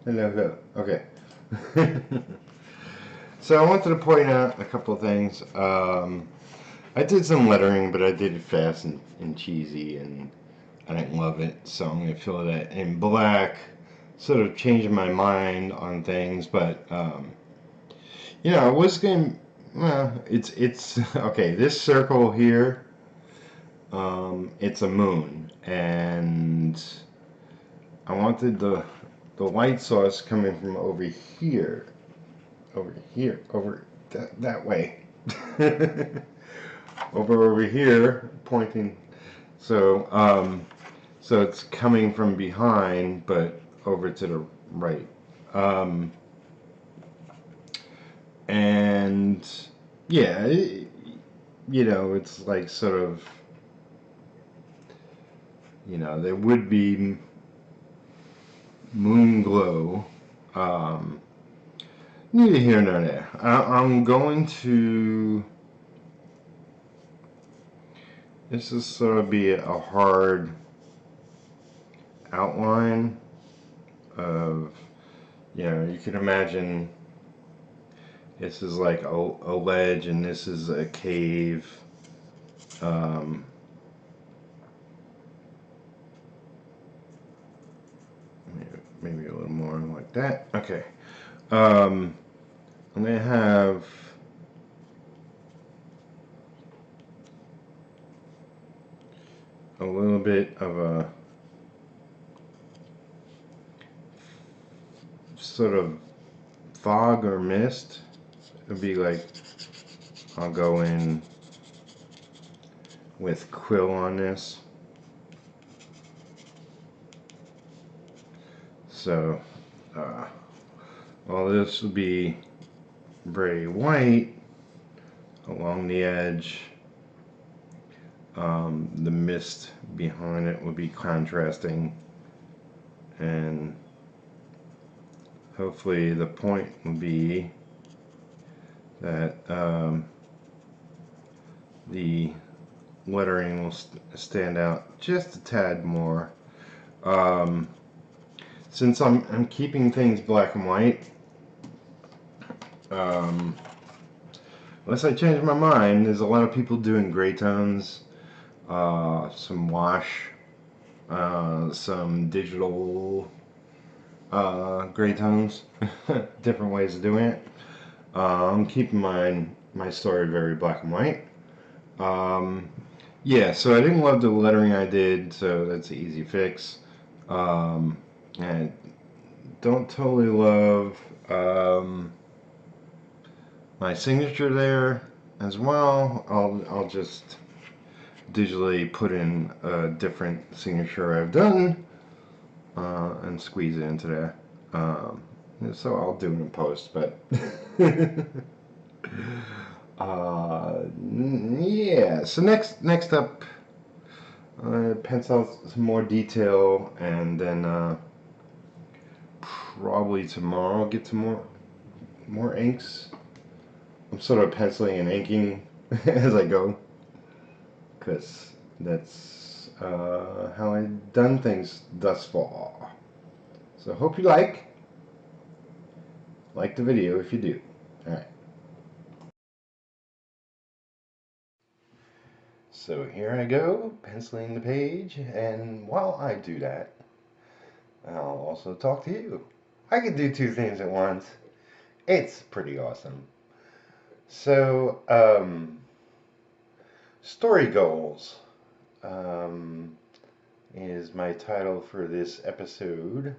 Hello. Okay. So I wanted to point out a couple of things. I did some lettering, but I did it fast and cheesy, and I didn't love it. So I'm going to fill that in black, sort of changing my mind on things. But I was going to. Well, it's okay. This circle here, it's a moon, and I wanted the light source coming from over here, over that way, over here, pointing. So so it's coming from behind, but over to the right. And yeah, it's like sort of, there would be moon glow. Neither here nor there. I'm going to. This is sort of be a hard outline of, you can imagine this is like a ledge and this is a cave. Maybe a little more like that. Okay. I'm going to have a little bit of a sort of fog or mist. It'd be like, I'll go in with quill on this. So, well, this will be very white along the edge. The mist behind it will be contrasting, and hopefully the point will be that the lettering will stand out just a tad more. Since I'm keeping things black and white, unless I change my mind, there's a lot of people doing gray tones, some wash, some digital gray tones, different ways of doing it. I'm keeping my story very black and white. Yeah, so I didn't love the lettering I did, so that's an easy fix. And don't totally love my signature there as well. I'll just digitally put in a different signature I've done and squeeze it into there. So I'll do it in post, but yeah. So next up, pencil out some more detail, and then probably tomorrow I'll get some more inks. I'm sort of penciling and inking as I go, because that's how I've done things thus far. So hope you like the video if you do. Alright. So here I go, penciling the page, and while I do that, I'll also talk to you. I can do two things at once. It's pretty awesome. So, story goals is my title for this episode,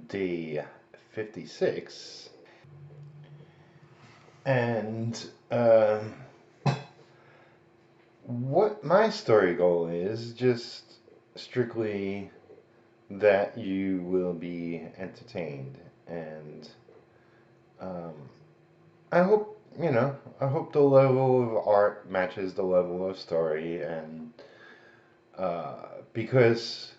day 56. And what my story goal is, just strictly that you will be entertained, and I hope I hope the level of art matches the level of story, and because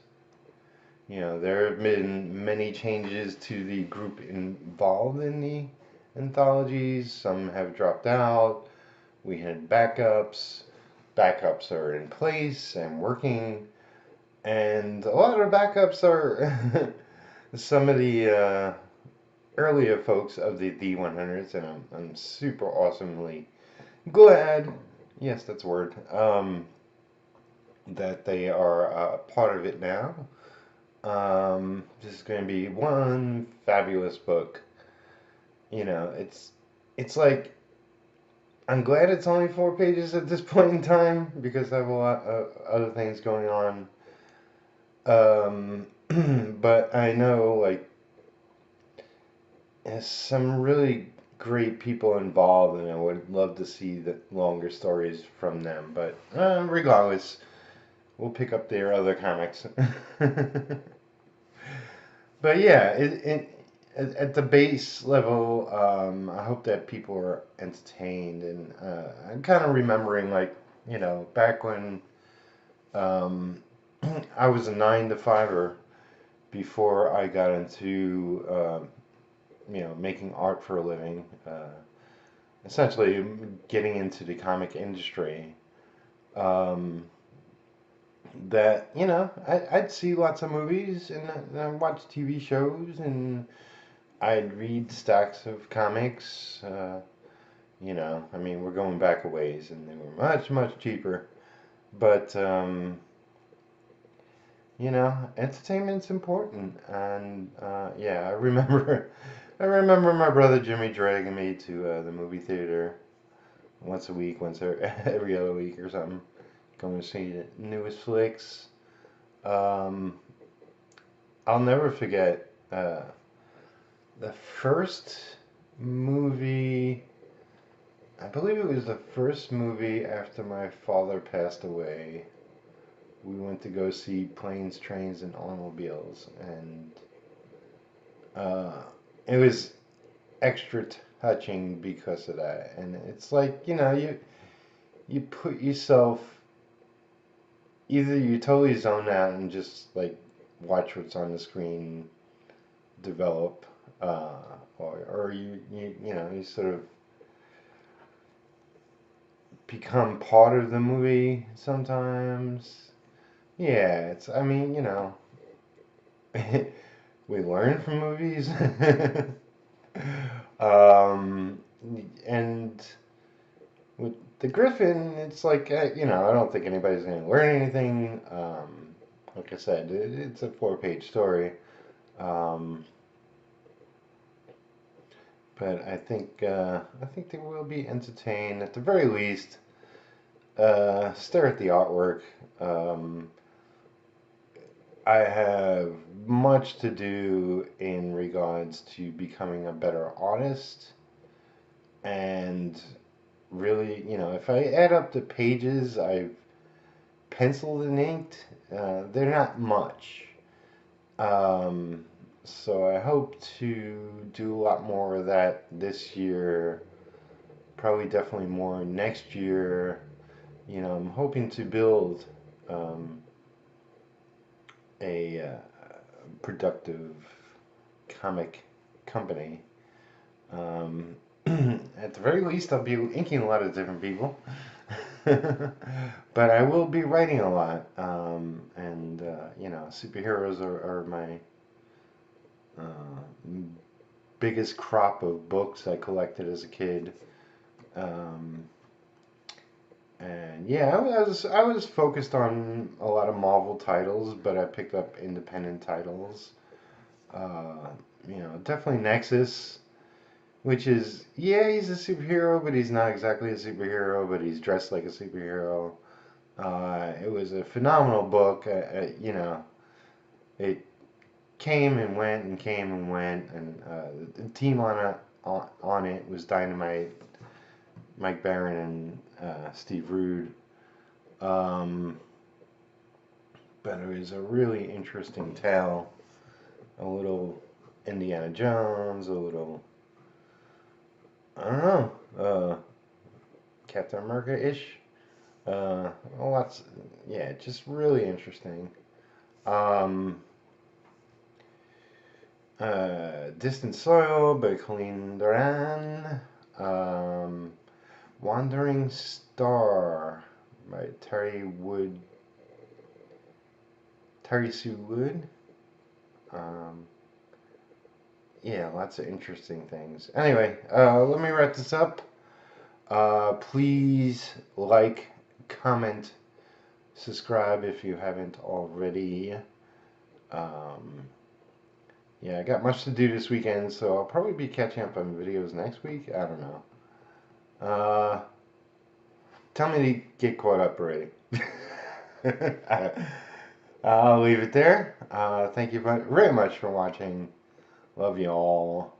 there have been many changes to the group involved in the anthologies. Some have dropped out. We had backups. Backups are in place and working, and a lot of backups are some of the earlier folks of the THEE100s, and I'm super awesomely glad, yes, that's a word, that they are part of it now. This is going to be one fabulous book. You know, it's like I'm glad it's only 4 pages at this point in time because I have a lot of other things going on. But I know like there's some really great people involved, and I would love to see the longer stories from them. But regardless, we'll pick up their other comics. But yeah, at the base level, I hope that people are entertained, and I'm kind of remembering like back when um, I was a 9 to 5er before I got into making art for a living, essentially getting into the comic industry. Um, that I'd see lots of movies and I'd watch TV shows and I'd read stacks of comics. I mean, we're going back a ways and they were much, much cheaper. But, entertainment's important. And, yeah, I remember, I remember my brother Jimmy dragging me to the movie theater once a week, every other week or something. Going to see the newest flicks. Um, I'll never forget the first movie. I believe it was the first movie after my father passed away. We went to go see Planes, Trains, and Automobiles, and uh, it was extra touching because of that. And it's like you put yourself either you totally zone out and just like watch what's on the screen develop, or you sort of become part of the movie sometimes. Yeah, it's I mean we learn from movies, um, and with the Griffin, it's like I don't think anybody's going to learn anything. Like I said, it's a 4-page story. Um, but I think they will be entertained at the very least. Stare at the artwork. Um, I have much to do in regards to becoming a better artist, and really, if I add up the pages I've penciled and inked, they're not much. Um, so I hope to do a lot more of that this year. Probably definitely more next year. I'm hoping to build um, a productive comic company. Um, at the very least, I'll be inking a lot of different people. But I will be writing a lot. And, superheroes are my biggest crop of books I collected as a kid. Um, And yeah, I was focused on a lot of Marvel titles, but I picked up independent titles. Uh, definitely Nexus, which is yeah, he's a superhero, but he's not exactly a superhero, but he's dressed like a superhero. It was a phenomenal book. It came and went and came and went, and the team on it was Dynamite, Mike Barron, and Steve Rude. Um, but it was a really interesting tale. A little Indiana Jones, a little, I don't know, Captain America-ish. Lots, yeah, just really interesting. Um, Distant Soil by Colleen Doran. Um, Wandering Star by Terry Sue Wood. Um, yeah, lots of interesting things. Anyway, let me wrap this up. Please like, comment, subscribe if you haven't already. Um, yeah, I got much to do this weekend, so I'll probably be catching up on videos next week. I don't know. Uh, Tell me to get caught up already. I'll leave it there. Thank you very much for watching. Love you all.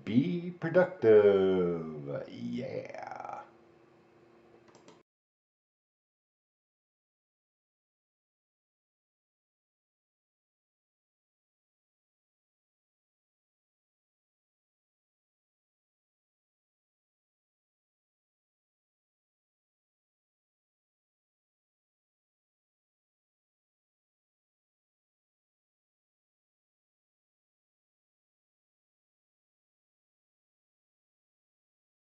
Be productive. Yeah.